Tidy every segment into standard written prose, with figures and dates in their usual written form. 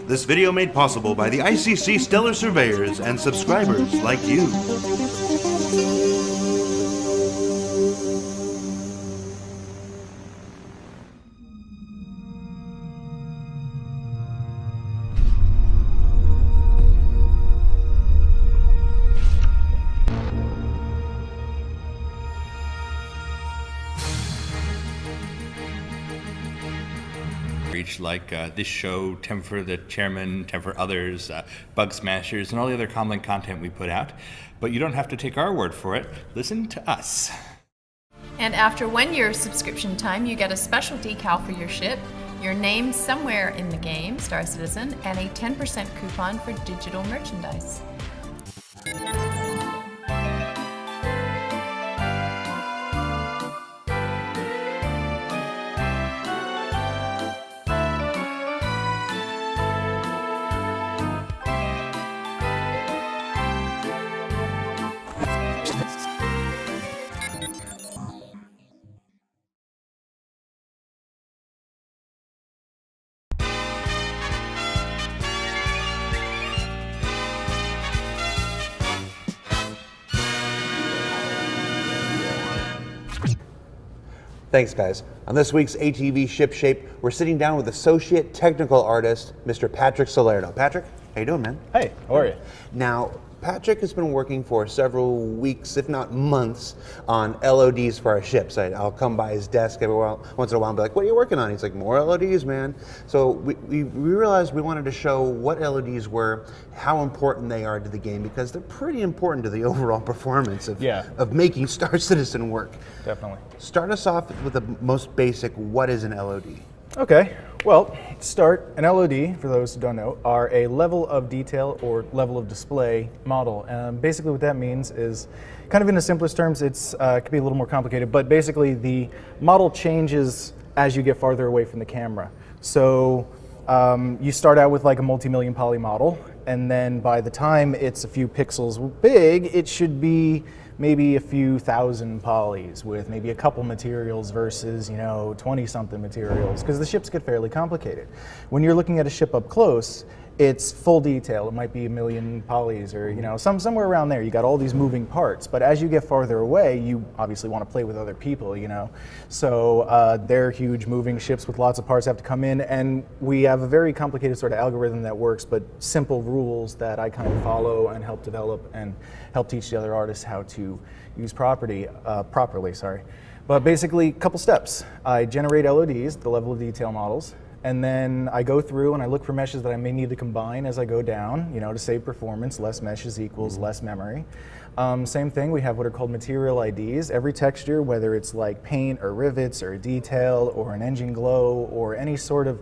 This video made possible by the ICC stellar surveyors and subscribers like you. Like this show, Tim for the Chairman, Tim for Others, Bug Smashers, and all the other common content we put out. But you don't have to take our word for it. Listen to us. And after 1 year of subscription time, you get a special decal for your ship, your name somewhere in the game, Star Citizen, and a 10% coupon for digital merchandise. Thanks, guys. On this week's ATV Ship Shape, we're sitting down with Associate Technical Artist, Mr. Patrick Salerno. Patrick, how you doing, man? Hey, how are you? Now, Patrick has been working for several weeks, if not months, on LODs for our ships. I'll come by his desk every once in a while and be like, what are you working on? He's like, more LODs, man. So we realized we wanted to show what LODs were, how important they are to the game, because they're pretty important to the overall performance of making Star Citizen work. Definitely. Start us off with the most basic, what is an LOD? Okay, well, to start, an LOD, for those who don't know, are a level of detail or level of display model. Basically what that means is, kind of in the simplest terms, it could be a little more complicated, but basically the model changes as you get farther away from the camera. So you start out with like a multi-million poly model, and then by the time it's a few pixels big, it should be maybe a few thousand polys with maybe a couple materials versus, 20-something materials, because the ships get fairly complicated. When you're looking at a ship up close, it's full detail. It might be a million polys or, somewhere around there. You got all these moving parts, but as you get farther away, you obviously want to play with other people, So they're huge moving ships with lots of parts have to come in, and we have a very complicated sort of algorithm that works, but simple rules that I kind of follow and help develop and help teach the other artists how to use properly. But basically, a couple steps. I generate LODs, the level of detail models, and then I go through and I look for meshes that I may need to combine as I go down, to save performance. Less meshes equals less memory. Same thing, we have what are called material IDs. Every texture, whether it's like paint or rivets or detail or an engine glow or any sort of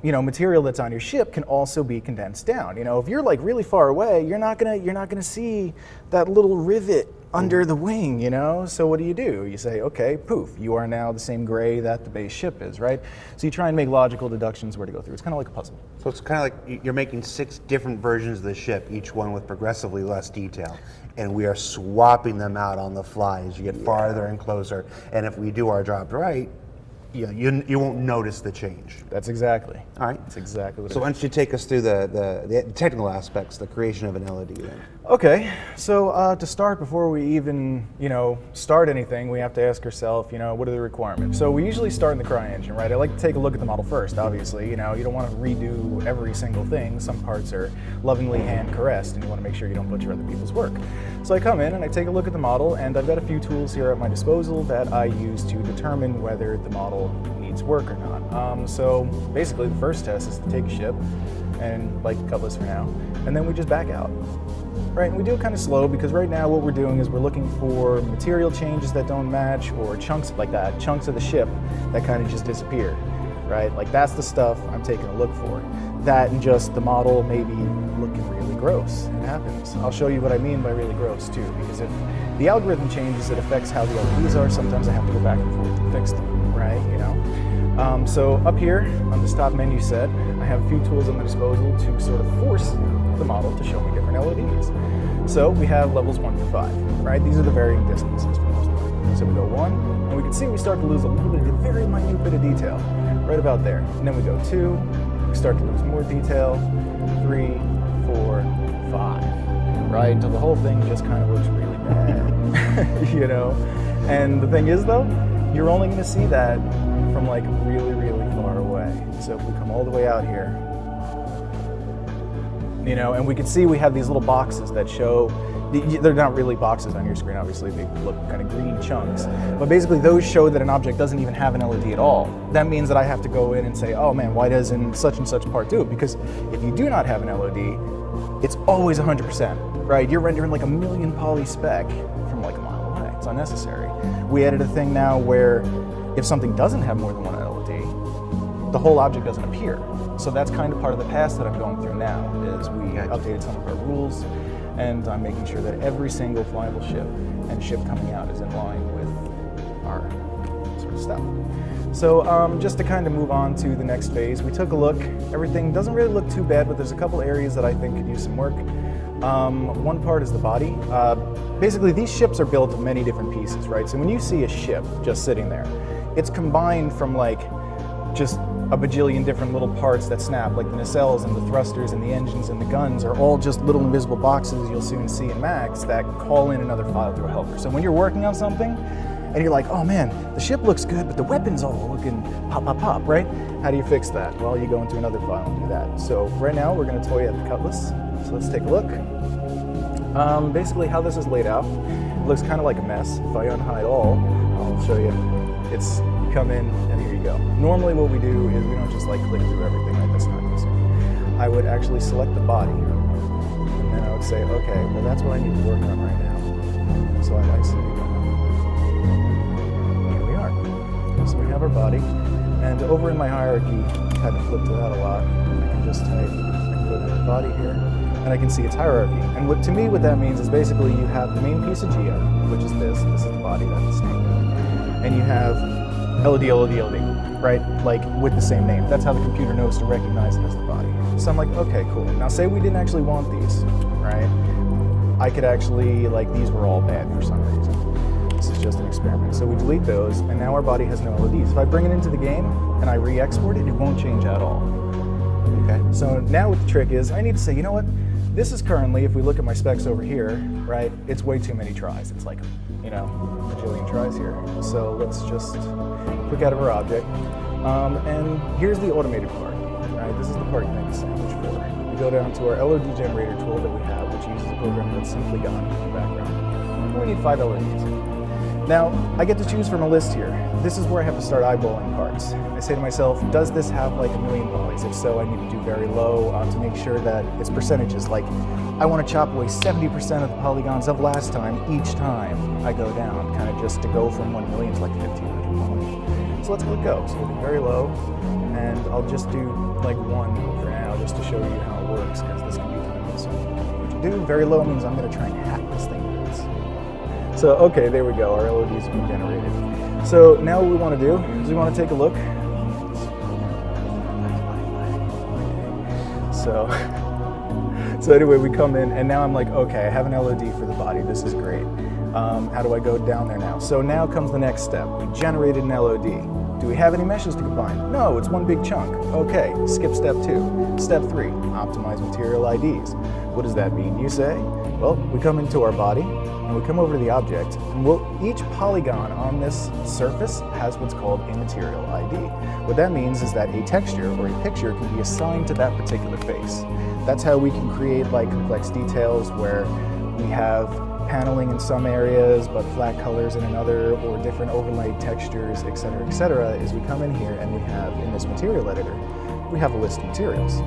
material that's on your ship, can also be condensed down. If you're like really far away, you're not gonna see that little rivet under the wing, So what do? You say, okay, poof, you are now the same gray that the base ship is, right? So you try and make logical deductions where to go through. It's kind of like a puzzle. So it's kind of like you're making 6 different versions of the ship, each one with progressively less detail. And we are swapping them out on the fly as you get farther and closer. And if we do our job right, you won't notice the change. That's exactly. All right. That's exactly what So why don't you take us through the technical aspects, the creation of an LOD then? Okay, so to start, before we even, start anything, we have to ask ourselves, what are the requirements? So we usually start in the CryEngine, right? I like to take a look at the model first, obviously. You don't want to redo every single thing. Some parts are lovingly hand caressed, and you want to make sure you don't butcher other people's work. So I come in and I take a look at the model, and I've got a few tools here at my disposal that I use to determine whether the model needs work or not. So basically, the first test is to take a ship, and like Cutlass for now, and then we just back out. Right, and we do it kind of slow because right now what we're doing is we're looking for material changes that don't match or chunks like that, chunks of the ship that kind of just disappear, right? Like that's the stuff I'm taking a look for. That and just the model maybe looking really gross. It happens. I'll show you what I mean by really gross too, because if the algorithm changes, it affects how the LEDs are. Sometimes I have to go back and forth and fix them, right? So up here on this top menu set, I have a few tools at my disposal to sort of force the model to show me different LEDs. So we have levels 1 to 5, right? These are the varying distances for most of them. So we go 1, and we can see we start to lose a little bit, a very minute bit of detail, right about there. And then we go 2, we start to lose more detail. 3, 4, 5, right? Until the whole thing just kind of looks really bad, you know? And the thing is though, you're only gonna see that from like really, really far away. So if we come all the way out here, you know, and we can see we have these little boxes that show, they're not really boxes on your screen, obviously, they look kind of green chunks, but basically those show that an object doesn't even have an LED at all. That means that I have to go in and say, oh man, why doesn't such and such part do it? Because if you do not have an LED, it's always 100%, right? You're rendering like a million poly spec from like a mile away. It's unnecessary. We added a thing now where if something doesn't have more than one LED, the whole object doesn't appear. So that's kind of part of the pass that I'm going through now, is we updated some of our rules, and I'm making sure that every single flyable ship and ship coming out is in line with our sort of stuff. So just to kind of move on to the next phase, we took a look. Everything doesn't really look too bad, but there's a couple areas that I think could use some work. One part is the body. Basically, these ships are built of many different pieces, right? So when you see a ship just sitting there, it's combined from like just a bajillion different little parts that snap, like the nacelles and the thrusters and the engines and the guns are all just little invisible boxes you'll soon see in Max that call in another file through a helper. So when you're working on something and you're like, oh man, the ship looks good, but the weapon's all looking pop, pop, pop, right? How do you fix that? Well, you go into another file and do that. So right now we're gonna toy at the cutlass. So let's take a look. Basically how this is laid out, it looks kind of like a mess. If I unhide all, I'll show you. It's, you come in and here you go. Normally what we do is we don't just like click through everything like this time. I would actually select the body and then I would say, okay, well that's what I need to work on right now. So I might say, here we are. So we have our body, and over in my hierarchy, I've had to flip to that a lot. I can just type, I can go to the body here, and I can see its hierarchy. And what, to me, what that means is basically you have the main piece of geo, which is this is the body, that's the name. And you have LOD, LOD, LOD, right? Like with the same name. That's how the computer knows to recognize it as the body. So I'm like, okay, cool. Now say we didn't actually want these, right? I could actually, like these were all bad for some reason. This is just an experiment. So we delete those, and now our body has no LODs. If I bring it into the game and I re-export it, it won't change at all. Okay. So now what the trick is, I need to say, you know what? This is currently, if we look at my specs over here, right, it's way too many tries. It's like, you know, a bajillion tries here. So let's just click out of our object. And here's the automated part, right? This is the part you make the sandwich for. We go down to our LOD generator tool that we have, which uses a program that's simply gone in the background. We need 5 LODs. Now, I get to choose from a list here. This is where I have to start eyeballing parts. I say to myself, does this have like a million polys? If so, I need to do very low to make sure that it's percentages. Like, I want to chop away 70% of the polygons of last time each time I go down, kind of just to go from 1 million to like 1,500 polys. So let's click go. So we'll do very low, and I'll just do like 1 for now, just to show you how it works, because this can be time consuming. What you do, very low means I'm going to try and hack this thing. So, okay, there we go, our LODs have been generated. So now what we want to do is we want to take a look. So anyway, we come in, and now I'm like, okay, I have an LOD for the body, this is great. How do I go down there now? So now comes the next step. We generated an LOD. Do we have any meshes to combine? No, it's one big chunk. Okay, skip step 2. Step 3, optimize material IDs. What does that mean, you say? Well, we come into our body, and we come over to the object, and each polygon on this surface has what's called a material ID. What that means is that a texture or a picture can be assigned to that particular face. That's how we can create like complex details where we have paneling in some areas, but flat colors in another, or different overlay textures, etc., is we come in here and we have, in this material editor, we have a list of materials,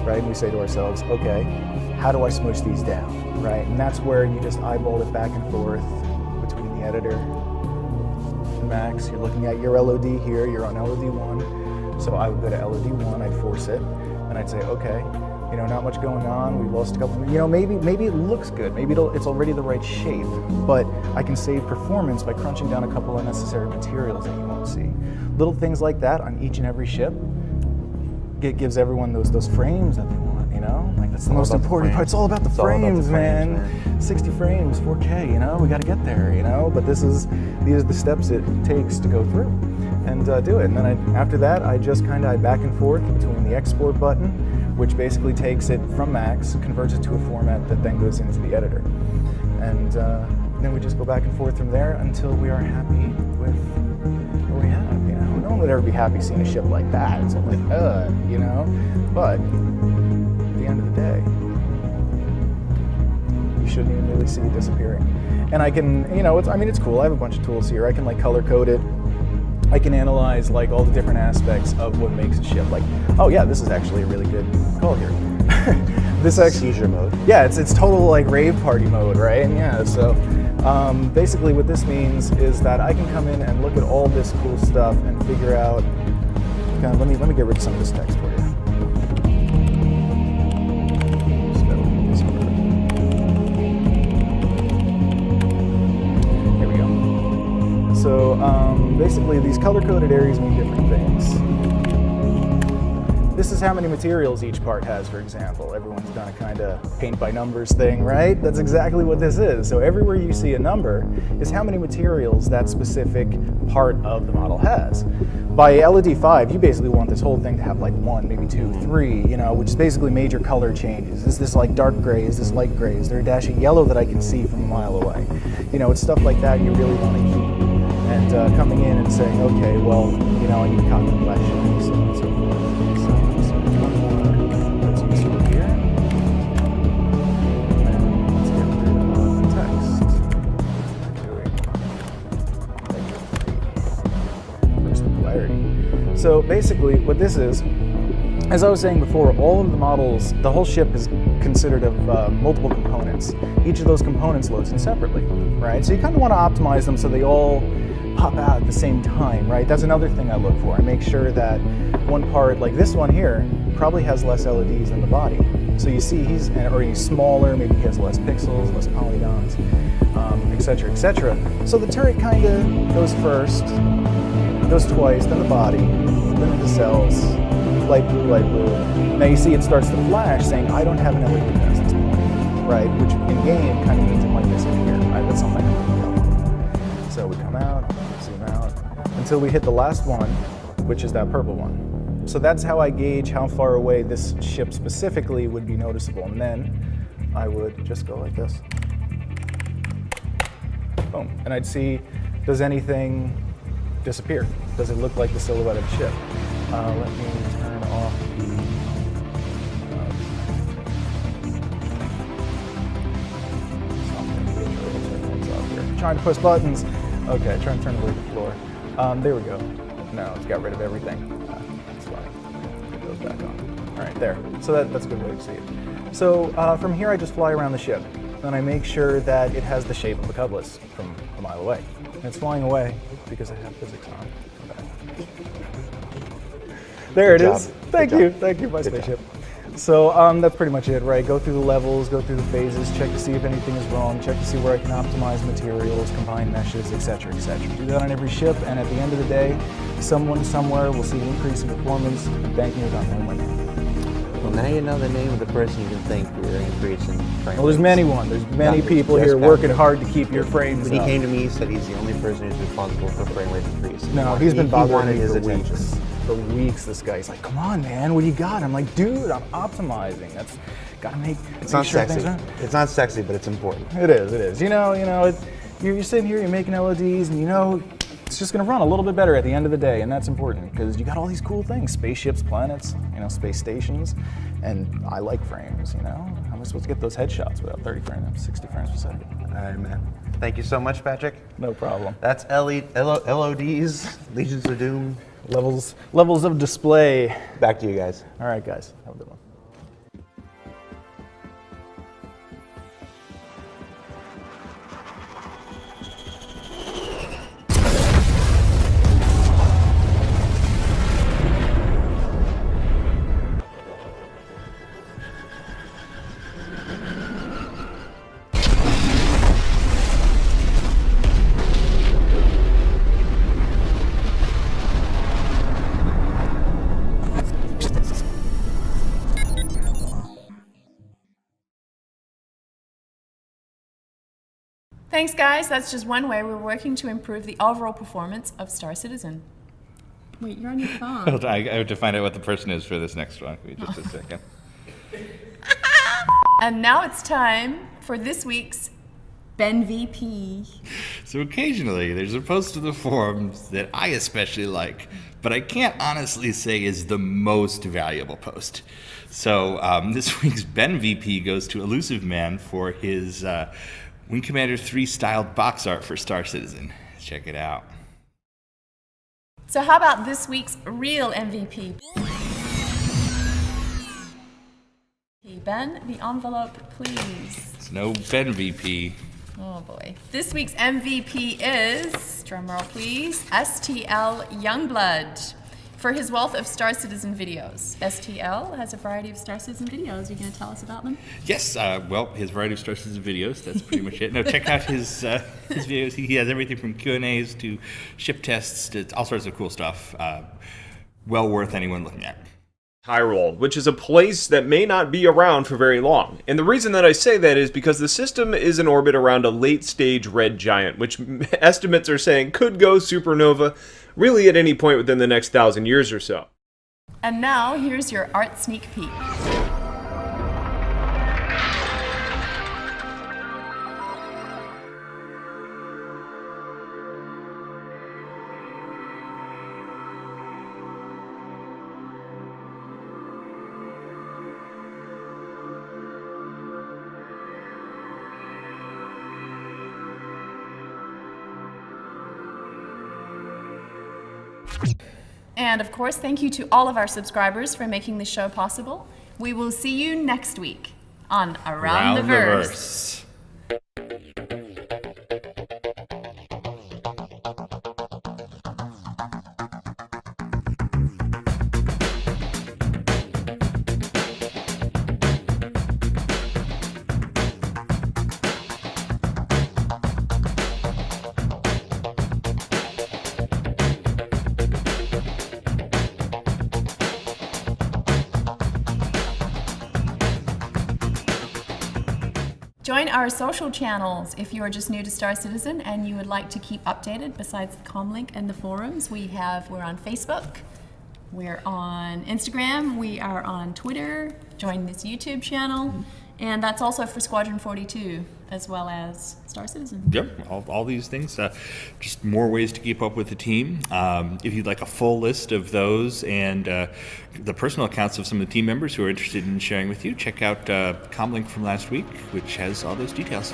right? And we say to ourselves, okay, how do I smush these down, right? And that's where you just eyeball it back and forth between the editor and Max. You're looking at your LOD here, you're on LOD 1. So I would go to LOD 1, I'd force it, and I'd say, okay, you know, not much going on, we lost a couple, you know, maybe it looks good, maybe it's already the right shape, but I can save performance by crunching down a couple unnecessary materials that you won't see. Little things like that on each and every ship gives everyone those frames that they want, you know? Like that's the All most about the important part. frames. It's all about the It's all about the frames, frames, man. 60 frames, 4K, you know? We got to get there, you know? But these are the steps it takes to go through and do it. And then after that, I just kind of back and forth between the export button, which basically takes it from Max, converts it to a format that then goes into the editor. And then we just go back and forth from there until we are happy with what we have, you know? No one would ever be happy seeing a ship like that. It's like, you know? But at the end of the day, you shouldn't even really see it disappearing. And I can, you know, it's cool. I have a bunch of tools here. I can like color code it. I can analyze like all the different aspects of what makes a ship. Like, oh yeah, this is actually a really good call here. This actually Seizure mode. Yeah, it's total like rave party mode, right? And yeah, so basically what this means is that I can come in and look at all this cool stuff and figure out. Kind of, let me get rid of some of this text for you. Just gotta move this over. Here we go. So basically, these color-coded areas mean different things. This is how many materials each part has, for example. Everyone's done a kind of paint by numbers thing, right? That's exactly what this is. So everywhere you see a number is how many materials that specific part of the model has. By LED 5, you basically want this whole thing to have like 1, maybe 2, 3, you know, which is basically major color changes. Is this like dark gray? Is this light gray? Is there a dash of yellow that I can see from a mile away? You know, it's stuff like that you really want to keep. And coming in and saying, okay, well, you know, I need copy collection, so on and so forth. Let's use it here. And let's get rid of the text. First, the polarity. So basically, what this is, as I was saying before, all of the models, the whole ship is considered of multiple components. Each of those components loads in separately, right? So you kind of want to optimize them so they all pop out at the same time, right? That's another thing I look for. I make sure that one part, like this one here, probably has less LEDs than the body. So you see he's smaller, maybe he has less pixels, less polygons, et cetera, et cetera. So the turret kind of goes first, goes twice, then the body, then the cells, light blue, light blue. Now you see it starts to flash saying, I don't have an LED past this point, right? Which in game kind of means it might disappear, right? That's something I have to know. So we come out, zoom out, until we hit the last one, which is that purple one. So that's how I gauge how far away this ship specifically would be noticeable. And then I would just go like this. Boom. And I'd see, does anything disappear? Does it look like the silhouette of the ship? Let me turn off the trying to push buttons. Okay, trying to turn away the floor. There we go. No, it's got rid of everything. That's fine. It goes back on. All right, there. So that's a good way to see it. So from here, I just fly around the ship. Then I make sure that it has the shape of a cutlass from a mile away. And it's flying away because I have physics on. Come back. There it is. Thank you, my spaceship. So that's pretty much it, right? Go through the levels, go through the phases, check to see if anything is wrong, check to see where I can optimize materials, combine meshes, etc., etc. Do that on every ship, and at the end of the day, someone somewhere will see an increase in performance. Thank you, Dr. Win. Well, now you know the name of the person you can thank for your increase in frame Well, there's many people here working hard to keep your frames When up. he came to me, he said he's the only person who's responsible for frame rate increase. No, he's been bothering me his for attention. weeks. For weeks, this guy. He's like, come on, man, what do you got? I'm like, dude, I'm optimizing. That's gotta make It's make not sure sexy. things are. It's not sexy, but it's important. It is. You're sitting here, you're making LEDs, and it's just gonna run a little bit better at the end of the day, and that's important because you got all these cool things: spaceships, planets, space stations, and I like frames. How am I supposed to get those headshots without 30 frames, 60 frames per second? All right, man. Thank you so much, Patrick. No problem. That's LODs, Legions of Doom. Levels of display. Back to you guys. All right, guys, have a good one. Thanks, guys. That's just one way we're working to improve the overall performance of Star Citizen. Wait, you're on your phone. Hold on, I have to find out what the person is for this next one. Give me just a second. And now it's time for this week's Ben VP. So occasionally there's a post to the forums that I especially like, but I can't honestly say is the most valuable post. So this week's Ben VP goes to Elusive Man for his Wing Commander 3 styled box art for Star Citizen. Check it out. So how about this week's real MVP? Ben, the envelope, please. It's no Ben VP. Oh boy. This week's MVP is, drumroll please, STL Youngblood for his wealth of Star Citizen videos. STL has a variety of Star Citizen videos. Are you going to tell us about them? Yes, well, his variety of Star Citizen videos, that's pretty much it. No, check out his videos. He has everything from Q&As to ship tests to all sorts of cool stuff. Well worth anyone looking at. Hyrule, which is a place that may not be around for very long. And the reason that I say that is because the system is in orbit around a late-stage red giant, which estimates are saying could go supernova really at any point within the next 1,000 years or so. And now, here's your art sneak peek. And of course, thank you to all of our subscribers for making this show possible. We will see you next week on Around the Verse. Join our social channels if you are just new to Star Citizen and you would like to keep updated besides the comlink and the forums. We're on Facebook, we're on Instagram, we are on Twitter. Join this YouTube channel. And that's also for Squadron 42, as well as Star Citizen. Yep, all these things. Just more ways to keep up with the team. If you'd like a full list of those and the personal accounts of some of the team members who are interested in sharing with you, check out Comlink from last week, which has all those details.